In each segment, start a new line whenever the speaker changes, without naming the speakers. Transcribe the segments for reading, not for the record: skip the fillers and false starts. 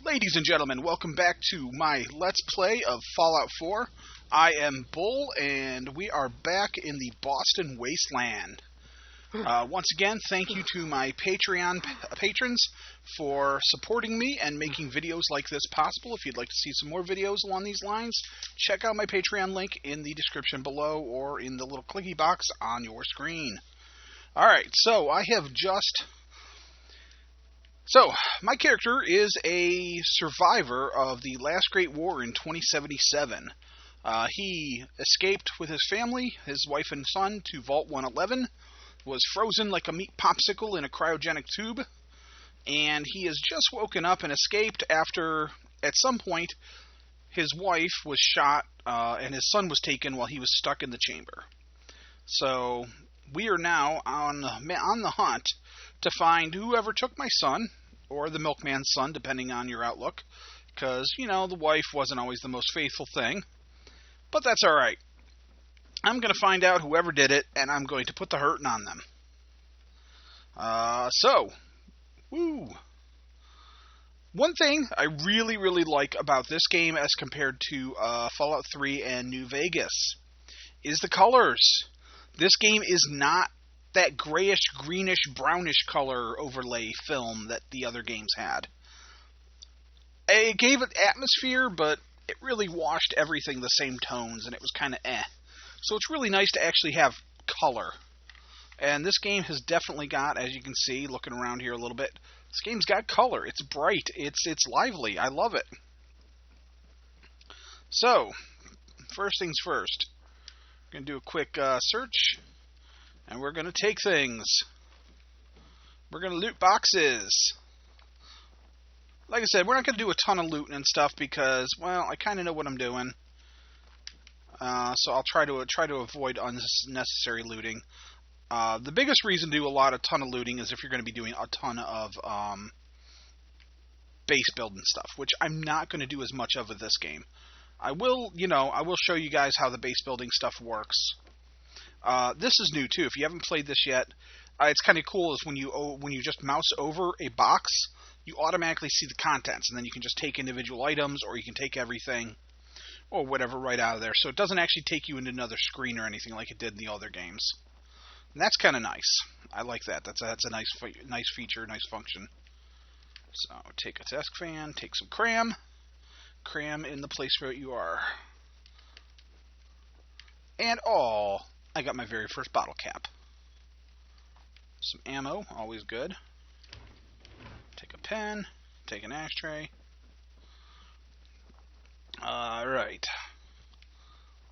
Ladies and gentlemen, welcome back to my Let's Play of Fallout 4. I am Bull, and we are back in the Boston Wasteland. Once again, thank you to my Patreon patrons for supporting me and making videos like this possible. If you'd like to see some more videos along these lines, check out my Patreon link in the description below or in the little clicky box on your screen. Alright, so I have just... my character is a survivor of the last Great War in 2077. He escaped with his family, his wife and son, to Vault 111, was frozen like a meat popsicle in a cryogenic tube, and he has just woken up and escaped after, at some point, his wife was shot and his son was taken while he was stuck in the chamber. So we are now on the hunt to find whoever took my son, or the milkman's son, depending on your outlook, because, you know, the wife wasn't always the most faithful thing, but that's alright. I'm going to find out whoever did it, and I'm going to put the hurting on them. Woo! One thing I really, really like about this game as compared to Fallout 3 and New Vegas is the colors. This game is not that grayish, greenish, brownish color overlay film that the other games had. It gave it atmosphere, but it really washed everything the same tones, and it was kind of eh. So it's really nice to actually have color. And this game has definitely got, as you can see, looking around here a little bit, this game's got color. It's bright. It's lively. I love it. So, first things first. I'm going to do a quick search. And we're going to take things. We're going to loot boxes. Like I said, we're not going to do a ton of looting and stuff because, well, I kind of know what I'm doing. So I'll try to avoid unnecessary looting. The biggest reason to do a ton of looting is if you're going to be doing a ton of base building stuff, which I'm not going to do as much of with this game. I will show you guys how the base building stuff works. This is new too. If you haven't played this yet, it's kind of cool. Is when you just mouse over a box, you automatically see the contents, and then you can just take individual items, or you can take everything, or whatever right out of there. So it doesn't actually take you into another screen or anything like it did in the other games. And that's kind of nice. I like that. That's a nice feature, nice function. So take a desk fan, take some cram in the place where you are, and I got my very first bottle cap. Some ammo, always good. Take a pen, take an ashtray. Alright.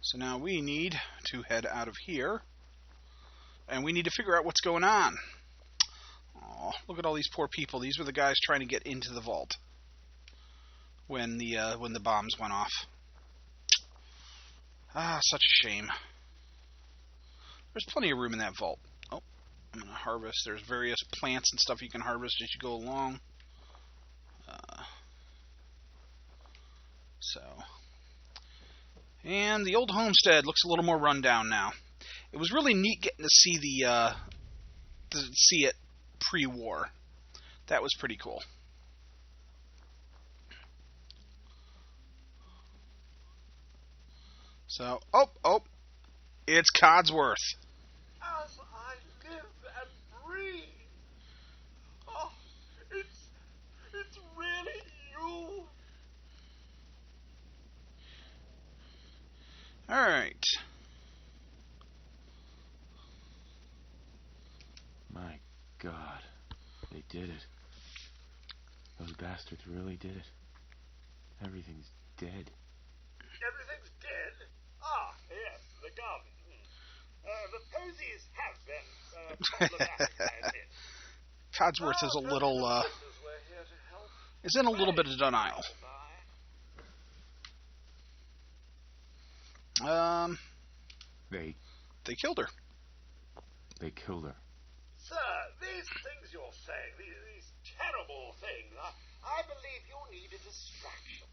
So now we need to head out of here. And we need to figure out what's going on. Oh, look at all these poor people. These were the guys trying to get into the vault when the bombs went off. Ah, such a shame. There's plenty of room in that vault. Oh, I'm going to harvest. There's various plants and stuff you can harvest as you go along. And the old homestead looks a little more run down now. It was really neat getting to see it pre-war. That was pretty cool. So, it's Codsworth.
As I live and breathe. Oh, it's really you.
Alright.
My God, they did it. Those bastards really did it. Everything's dead.
Everything's dead? Ah, yes, the garden. The posies have been problematic, I admit.
Codsworth is a little, is in a little bit of denial. They killed her.
They killed her.
Sir, these things you're saying, these terrible things, I believe you need a distraction.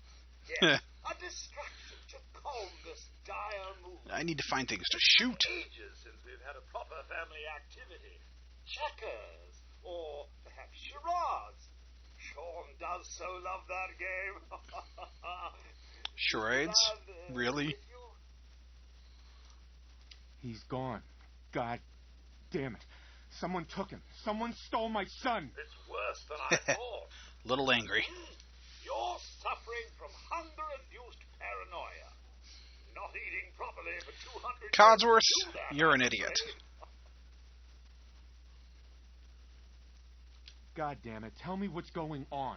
Yes, a distraction to calm this dire mood.
I need to find things to shoot.
Ages since we've had a proper family activity. Checkers, or perhaps charades. Sean does so love that game.
Charades? Really?
He's gone. God damn it. Someone took him. Someone stole my son.
It's worse than I thought.
Little angry.
You're suffering from hunger-induced paranoia. Not eating properly for 200
Codsworth,
years to do that,
you're an
I'm
idiot.
afraid.
God damn it. Tell me what's going on.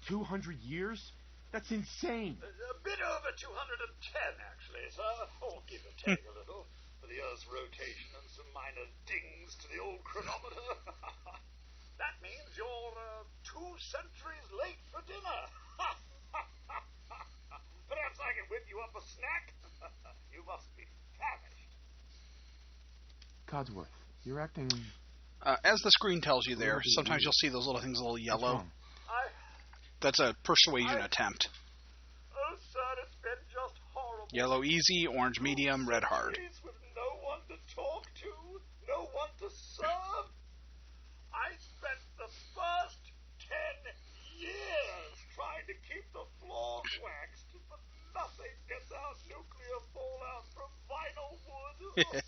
200 years? That's insane.
A bit over 210, actually, sir. Oh, give or take a little. For the Earth's rotation and some minor dings to the old chronometer. That means you're 2 centuries late for dinner. Perhaps I can whip you up a snack? You must be famished.
Codsworth, you're acting...
As the screen tells you there, sometimes you'll see those little things a little yellow. That's a persuasion attempt.
Oh, sir, it's been just horrible.
Yellow easy, orange medium, red hard.
With no one to talk to, no one to serve. I spent the first 10 years trying to keep the floors waxed, but nothing gets out nuclear fallout from vinyl wood.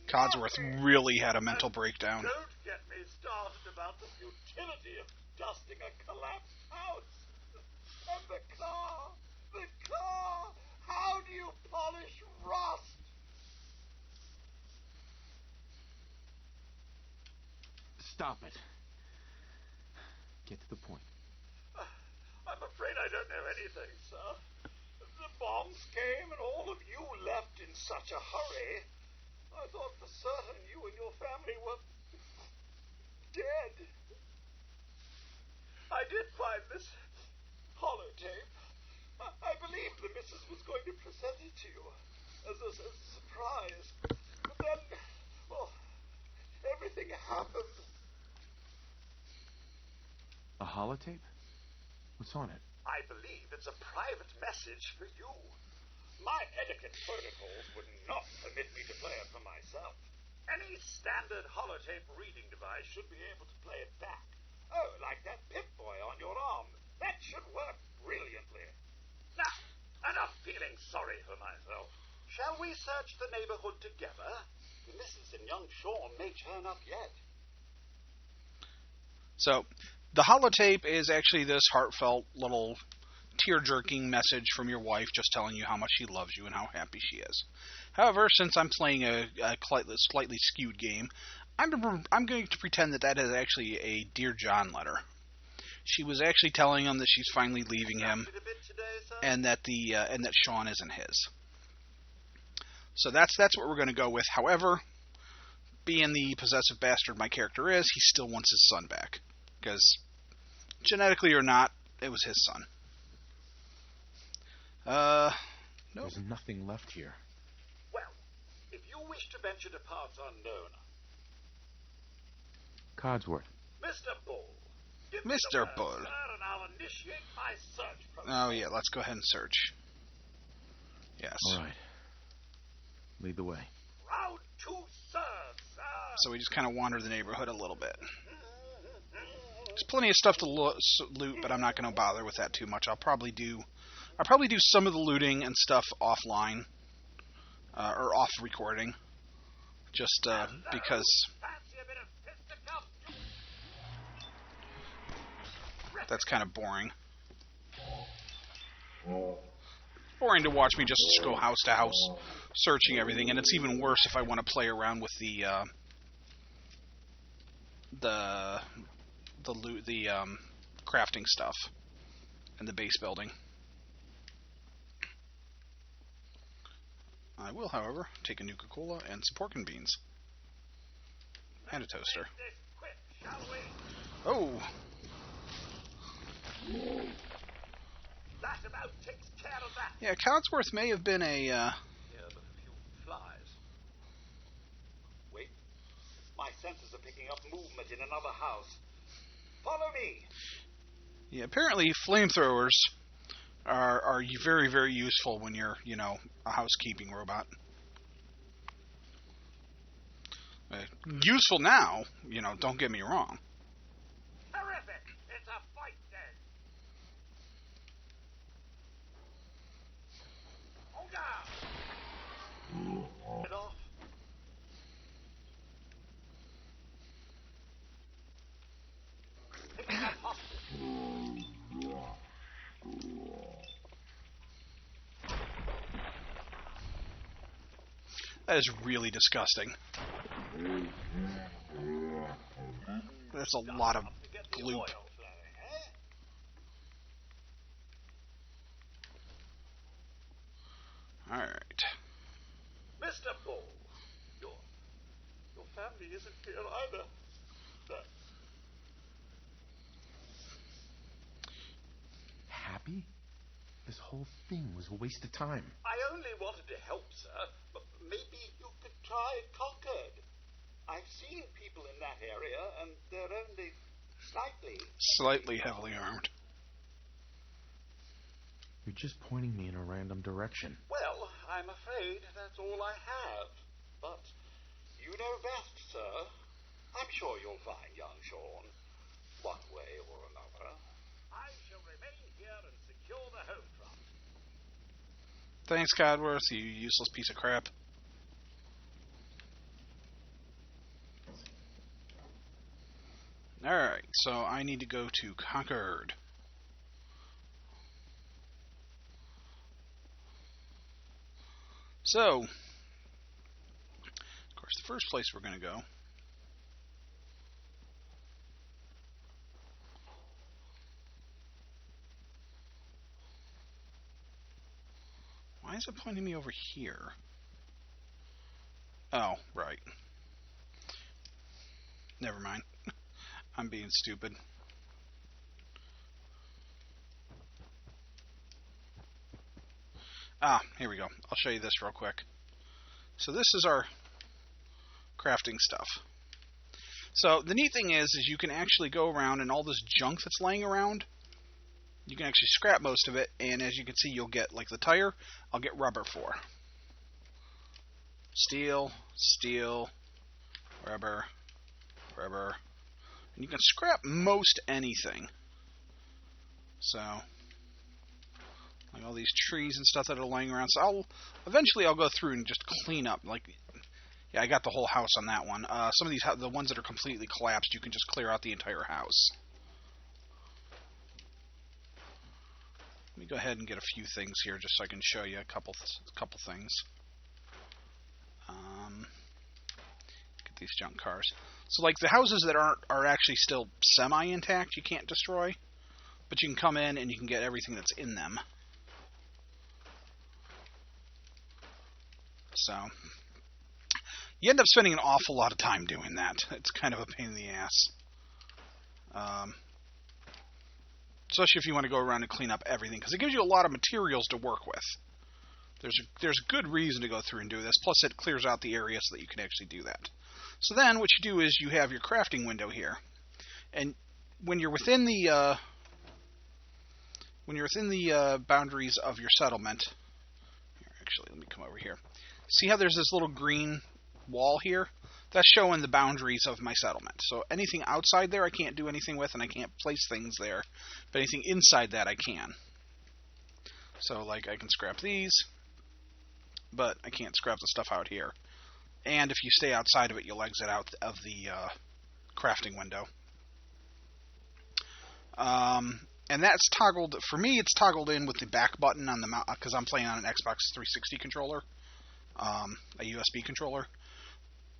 Codsworth really had a mental breakdown.
Don't get me started about the futility of dusting a collapsed house. And the car, how do you polish rust?
Stop it. Get to the point.
I'm afraid I don't know anything, sir. The bombs came and all of you left in such a hurry. I thought for certain you and your family were dead. I did find this holotape. I believed the missus was going to present it to you as a surprise. But then, well, everything happened.
A holotape? What's on it?
I believe it's a private message for you. My etiquette protocols would not permit me to play it for myself. Any standard holotape reading device should be able to play it back. Oh, like that Pip-Boy on your arm. That should work brilliantly. Now, enough feeling sorry for myself. Shall we search the neighborhood together? The missus and young Sean may turn up yet.
So, the holotape is actually this heartfelt little tear-jerking message from your wife just telling you how much she loves you and how happy she is. However, since I'm playing a slightly skewed game, I'm going to pretend that is actually a Dear John letter. She was actually telling him that she's finally leaving him, and that Sean isn't his. So that's what we're going to go with. However, being the possessive bastard my character is, he still wants his son back. Because, genetically or not, it was his son. No.
There's nothing left here.
Well, if you wish to venture to parts unknown...
Codsworth.
Mr. Bull.
Mr. Bull.
Sir, and I'll initiate my search process.
Oh, yeah, let's go ahead and search. Yes.
All right. Lead the way.
Round 2, sir.
So we just kind of wander the neighborhood a little bit. There's plenty of stuff to loot, but I'm not going to bother with that too much. I'll probably do some of the looting and stuff offline, or off recording, just because that's kind of boring. Boring to watch me just go house to house searching everything, and it's even worse if I want to play around with the loot, the crafting stuff and the base building. I will, however, take a Nuka-Cola and some pork and beans. And a toaster. Oh!
That about takes care of that.
Yeah, Codsworth may have been a,
Yeah, but a few flies. Wait. My senses are picking up movement in another house. Follow me.
Yeah, apparently flamethrowers are very, very useful when you're, a housekeeping robot. Useful now, don't get me wrong.
Terrific! It's a fight
That is really disgusting. That's a lot of
Up to get the
gloop.
oil flowing, eh?
Alright.
Mr. Bull, your family isn't here either. That's...
Happy? This whole thing was a waste of time.
I only wanted to help, sir. But maybe you could try Concord. I've seen people in that area, and they're only
Slightly heavily armed.
You're just pointing me in a random direction.
Well, I'm afraid that's all I have. But you know best, sir. I'm sure you'll find young Sean, one way or another. I shall remain here and secure the home front.
Thanks, Codworth, you useless piece of crap. Alright, so I need to go to Concord. So, of course, the first place we're going to go why is it pointing me over here? Oh, right. Never mind. I'm being stupid. Ah, here we go. I'll show you this real quick. So this is our crafting stuff. So the neat thing is you can actually go around and all this junk that's laying around, you can actually scrap most of it, and as you can see, you'll get, like the tire, I'll get rubber for. Steel, steel, rubber, rubber. And you can scrap most anything. So, like all these trees and stuff that are laying around. So eventually I'll go through and just clean up. Like, yeah, I got the whole house on that one. Some of these, the ones that are completely collapsed, you can just clear out the entire house. Let me go ahead and get a few things here just so I can show you a couple things. Get these junk cars. So, like, the houses that are actually still semi-intact, you can't destroy. But you can come in and you can get everything that's in them. So, you end up spending an awful lot of time doing that. It's kind of a pain in the ass. Especially if you want to go around and clean up everything, because it gives you a lot of materials to work with. There's a good reason to go through and do this, plus it clears out the area so that you can actually do that. So then what you do is you have your crafting window here. And when you're within the boundaries of your settlement, here, actually, let me come over here. See how there's this little green wall here? That's showing the boundaries of my settlement. So anything outside there I can't do anything with, and I can't place things there. But anything inside that I can. So, like, I can scrap these, but I can't scrap the stuff out here. And if you stay outside of it, you'll exit out of the crafting window. And that's toggled, for me, it's toggled in with the back button on the mouse, because I'm playing on an Xbox 360 controller, a USB controller.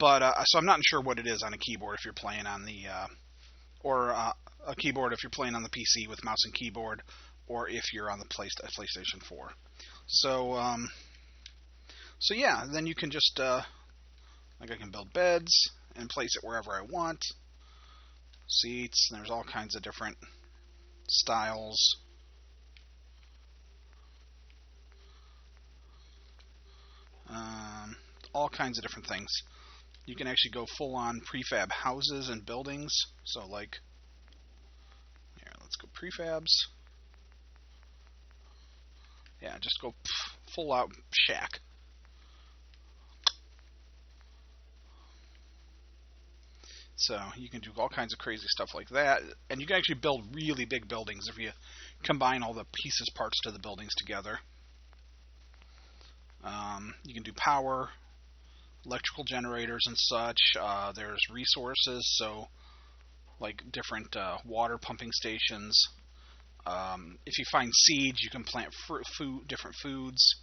But, so I'm not sure what it is on a keyboard if you're playing on the, or a keyboard if you're playing on the PC with mouse and keyboard, or if you're on the PlayStation 4. So, so yeah, then you can just, like I can build beds and place it wherever I want. Seats, and there's all kinds of different styles. All kinds of different things. You can actually go full-on prefab houses and buildings. So, like, here, let's go prefabs. Yeah, just go full-out shack. So you can do all kinds of crazy stuff like that. And you can actually build really big buildings if you combine all the pieces, parts to the buildings together. You can do power, electrical generators and such. There's resources, so like different water pumping stations. If you find seeds, you can plant different foods.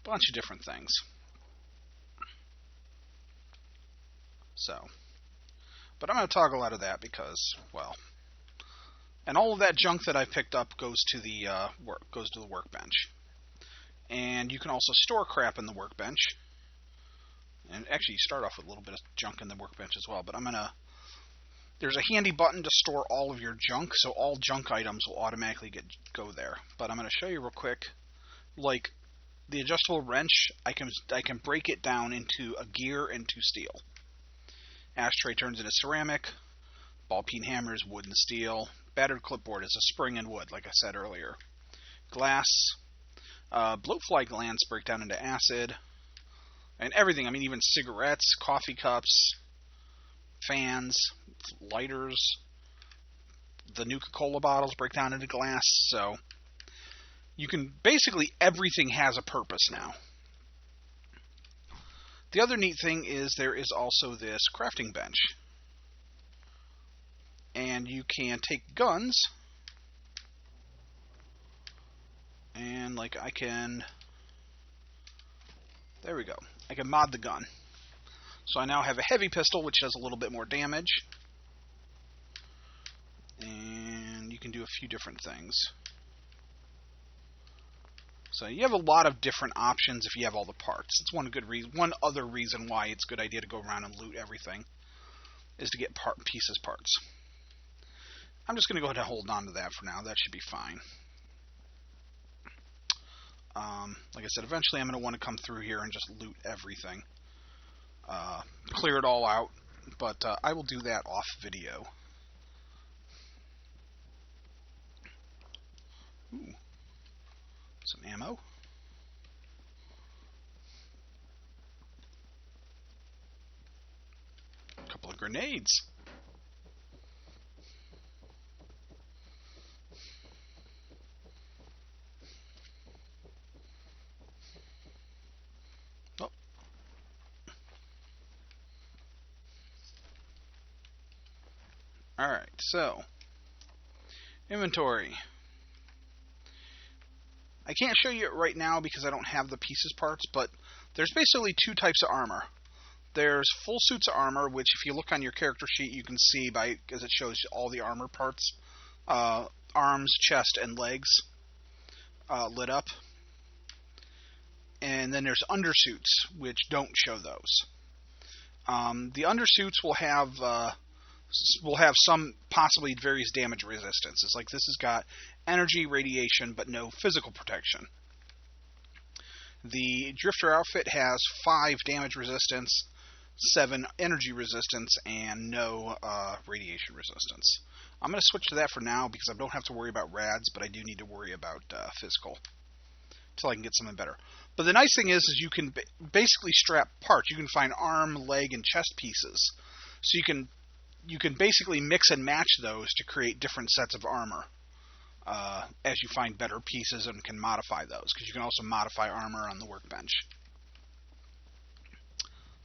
bunch of different things. So, but I'm going to toggle out of that because, well, and all of that junk that I picked up goes to the workbench. And you can also store crap in the workbench. And actually, you start off with a little bit of junk in the workbench as well. But there's a handy button to store all of your junk, so all junk items will automatically go there. But I'm going to show you real quick. Like the adjustable wrench, I can break it down into a gear and two steel. Ashtray turns into ceramic. Ball peen hammer is wood and steel. Battered clipboard is a spring and wood, like I said earlier. Glass. Bloatfly glands break down into acid. And everything. I mean, even cigarettes, coffee cups, fans, lighters. The Nuka-Cola bottles break down into glass. So, you can... Basically, everything has a purpose now. The other neat thing is there is also this crafting bench. And you can take guns, and like I can, there we go, I can mod the gun. So I now have a heavy pistol, which does a little bit more damage. And you can do a few different things. So you have a lot of different options if you have all the parts. It's one other reason why it's a good idea to go around and loot everything, is to get parts. I'm just going to go ahead and hold on to that for now. That should be fine. Like I said, eventually I'm going to want to come through here and just loot everything. Clear it all out. But I will do that off video. Ooh. Some ammo. A couple of grenades. Alright, so, inventory. I can't show you it right now because I don't have the pieces parts, but there's basically two types of armor. There's full suits of armor, which if you look on your character sheet, you can see as it shows all the armor parts. Arms, chest, and legs lit up. And then there's undersuits, which don't show those. The undersuits will have some possibly various damage resistances. Like this has got energy, radiation, but no physical protection. The Drifter outfit has 5 damage resistance, 7 energy resistance, and no radiation resistance. I'm going to switch to that for now because I don't have to worry about rads, but I do need to worry about physical until I can get something better. But the nice thing is you can basically strap parts. You can find arm, leg, and chest pieces. So you can basically mix and match those to create different sets of armor as you find better pieces and can modify those, because you can also modify armor on the workbench.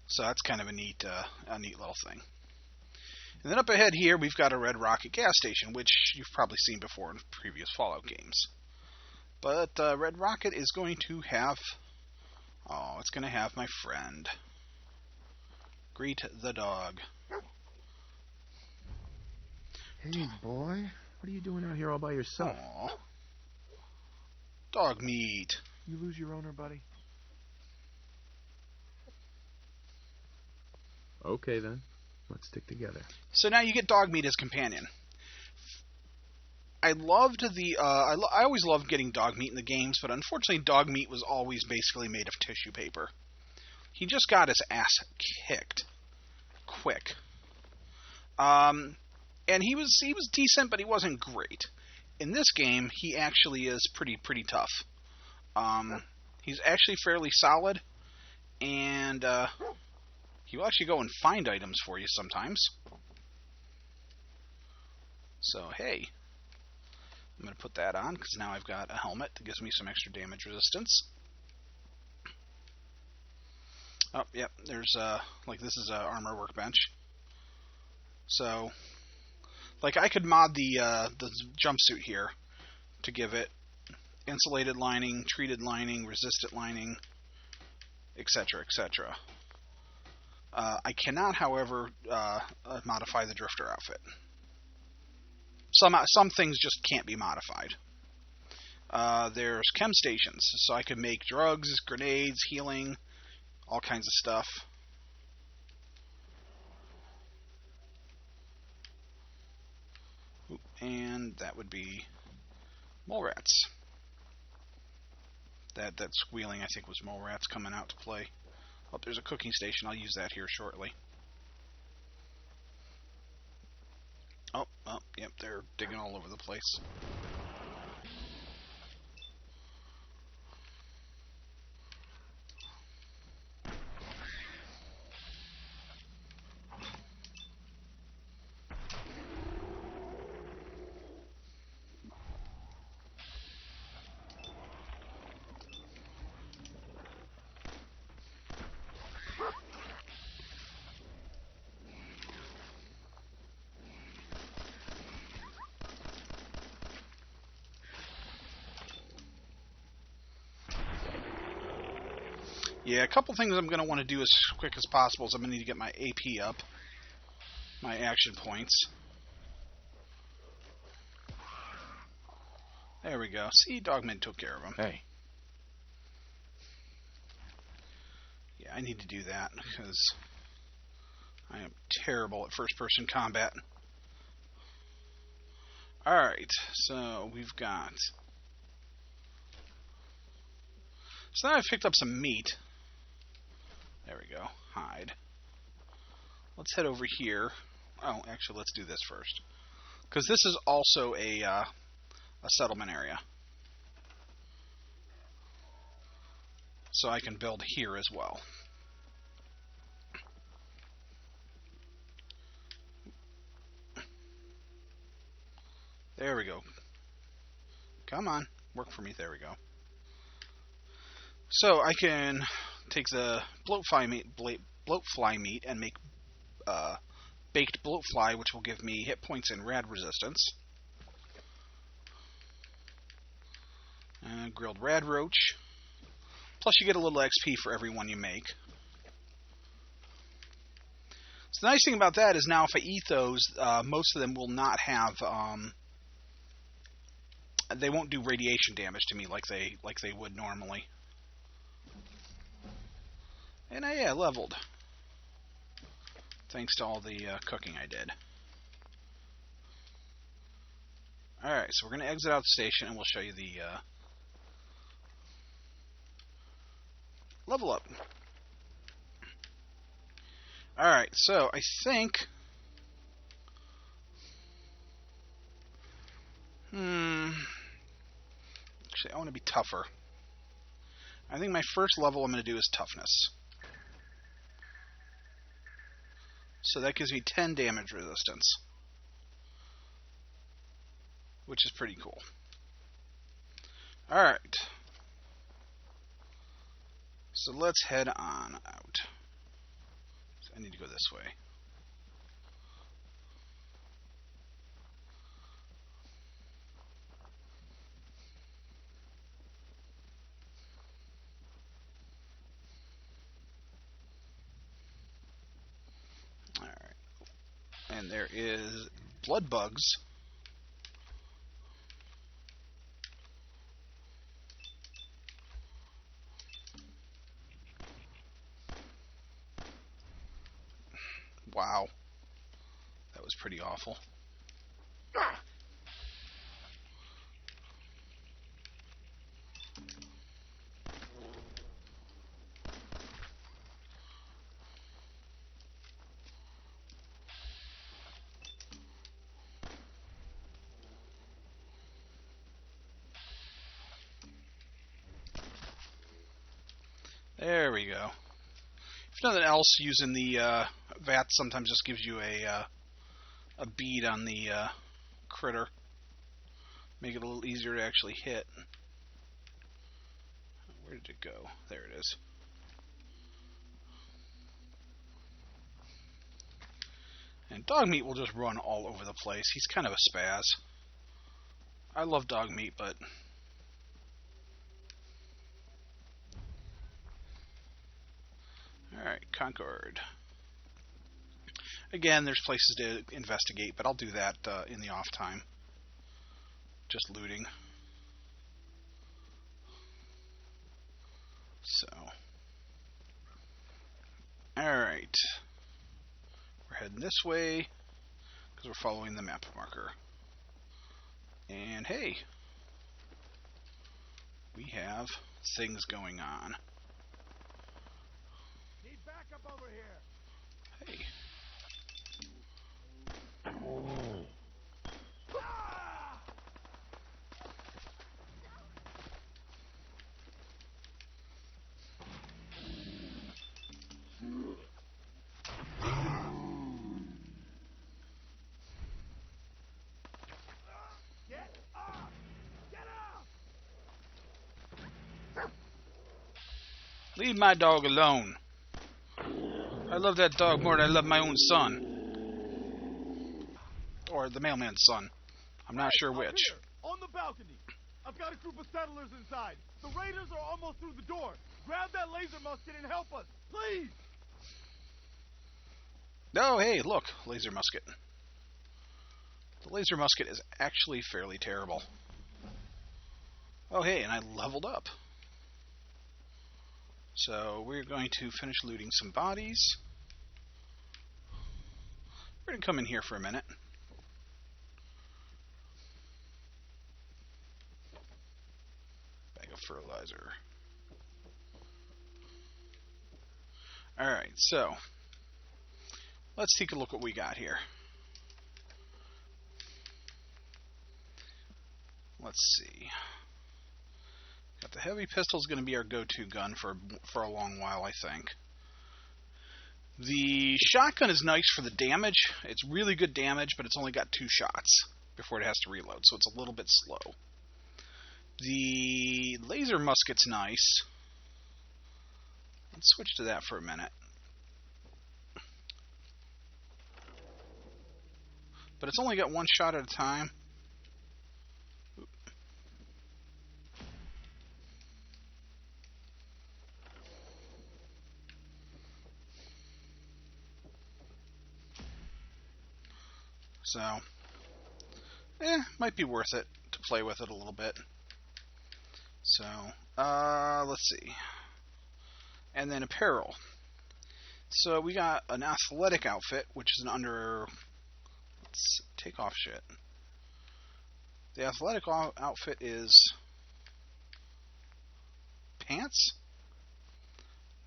So that's kind of a neat little thing. And then up ahead here, we've got a Red Rocket gas station, which you've probably seen before in previous Fallout games. But Red Rocket is going to have... Oh, it's going to have my friend. Greet the dog.
Hey, boy. What are you doing out here all by yourself?
Aww. Dog meat.
You lose your owner, buddy? Okay, then. Let's stick together.
So now you get dog meat as companion. I always loved getting dog meat in the games, but unfortunately dog meat was always basically made of tissue paper. He just got his ass kicked. Quick. And he was decent, but he wasn't great. In this game, he actually is pretty tough. He's actually fairly solid, and he will actually go and find items for you sometimes. So, hey. I'm going to put that on, because now I've got a helmet that gives me some extra damage resistance. Oh, yep, there's, this is a armor workbench. So, like, I could mod the jumpsuit here to give it insulated lining, treated lining, resistant lining, etc., etc. I cannot, however, modify the Drifter outfit. Some things just can't be modified. There's chem stations, so I could make drugs, grenades, healing, all kinds of stuff. And that would be mole rats. That squealing, I think, was mole rats coming out to play. Oh, there's a cooking station. I'll use that here shortly. Oh, yep, they're digging all over the place. Yeah, a couple things I'm going to want to do as quick as possible is I'm going to need to get my AP up, my action points. There we go. See, Dogman took care of him.
Hey.
Yeah, I need to do that because I am terrible at first-person combat. Alright, so we've got... So now I've picked up some meat. There we go. Hide. Let's head over here. Oh, actually, let's do this first. Because this is also a settlement area. So I can build here as well. There we go. Come on. Work for me. There we go. So I can take the bloatfly meat and make baked bloatfly, which will give me hit points and rad resistance. Grilled rad roach. Plus you get a little XP for every one you make. So the nice thing about that is now if I eat those, most of them will not have... they won't do radiation damage to me like they would normally. And I leveled. Thanks to all the cooking I did. Alright, so we're going to exit out the station and we'll show you the level up. Alright, so I think... Actually, I want to be tougher. I think my first level I'm going to do is toughness. So that gives me 10 damage resistance. Which is pretty cool. Alright. So let's head on out. I need to go this way. Alright. And there is blood bugs. Wow. That was pretty awful. There we go. If nothing else, using the vat sometimes just gives you a bead on the critter. Make it a little easier to actually hit. Where did it go? There it is. And dog meat will just run all over the place. He's kind of a spaz. I love dog meat, but... Alright, Concord. Again, there's places to investigate, but I'll do that in the off time. Just looting. So. Alright. We're heading this way, because we're following the map marker. And hey, we have things going on.
Need backup over here.
Hey.
Get up! Get up!
Leave my dog alone. I love that dog more than I love my own son. Or the mailman's son. I'm not sure
Up
which.
here, on the balcony. I've got a group of settlers inside. The raiders are almost through the door. Grab that laser musket and help us, please!
Oh, hey, look. Laser musket. The laser musket is actually fairly terrible. Oh, hey, and I leveled up. So we're going to finish looting some bodies. We're going to come in here for a minute. Bag of fertilizer. Alright, so let's take a look what we got here. Let's see. Got the heavy pistol is going to be our go-to gun for a long while, I think. The shotgun is nice for the damage. It's really good damage, but it's only got 2 shots before it has to reload, so it's a little bit slow. The laser musket's nice. Let's switch to that for a minute. But it's only got 1 shot at a time. So, might be worth it to play with it a little bit. So, let's see. And then apparel. So we got an athletic outfit, which is an under... Let's take off shit. The athletic outfit is... pants?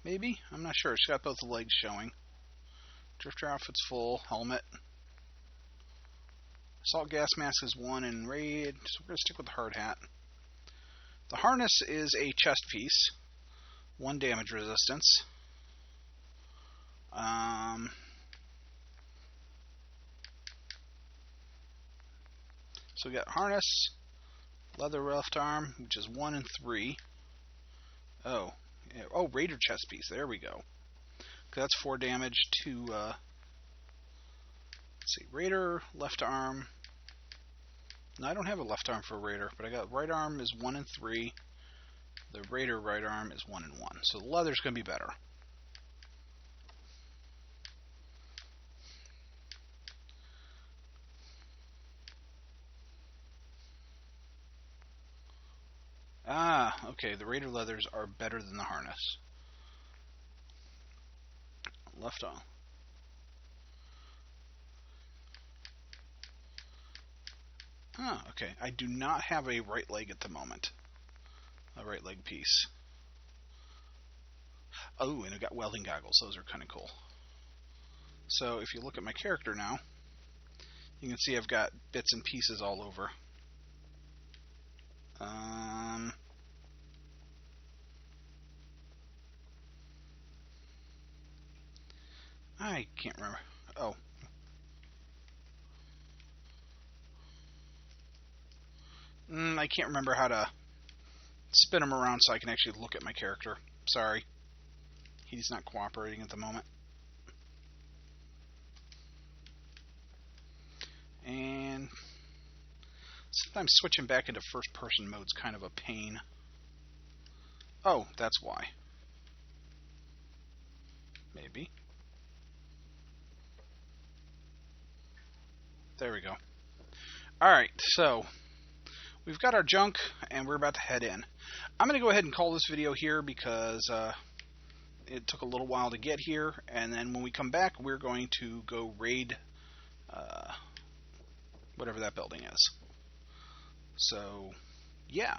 Maybe? I'm not sure. It's got both the legs showing. Drifter outfit's full. Helmet. Assault gas mask is 1 in raid, so we're going to stick with the hard hat. The harness is a chest piece. 1 damage resistance. So we got harness, leather left arm, which is 1 in 3. Oh, raider chest piece. There we go. That's 4 damage to, let's see, raider, left arm. No, I don't have a left arm for raider, but I got right arm is 1 in 3. The raider right arm is 1 in 1. So the leather's going to be better. Ah, okay, the raider leathers are better than the harness. Left arm. Ah, okay. I do not have a right leg at the moment. A right leg piece. Oh, and I got welding goggles. Those are kind of cool. So if you look at my character now, you can see I've got bits and pieces all over. I can't remember. Oh. I can't remember how to spin him around so I can actually look at my character. Sorry. He's not cooperating at the moment. And sometimes switching back into first person mode is kind of a pain. Oh, that's why. Maybe. There we go. Alright, so we've got our junk, and we're about to head in. I'm going to go ahead and call this video here because it took a little while to get here, and then when we come back, we're going to go raid whatever that building is. So, yeah.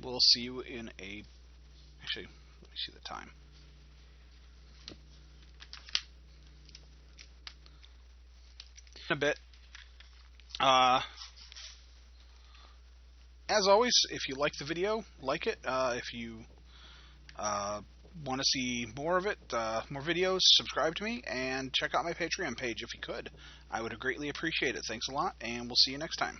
We'll see you in a... Actually, let me see the time. In a bit. As always, if you like the video, like it. If you want to see more of it, more videos, subscribe to me, and check out my Patreon page if you could. I would greatly appreciate it. Thanks a lot, and we'll see you next time.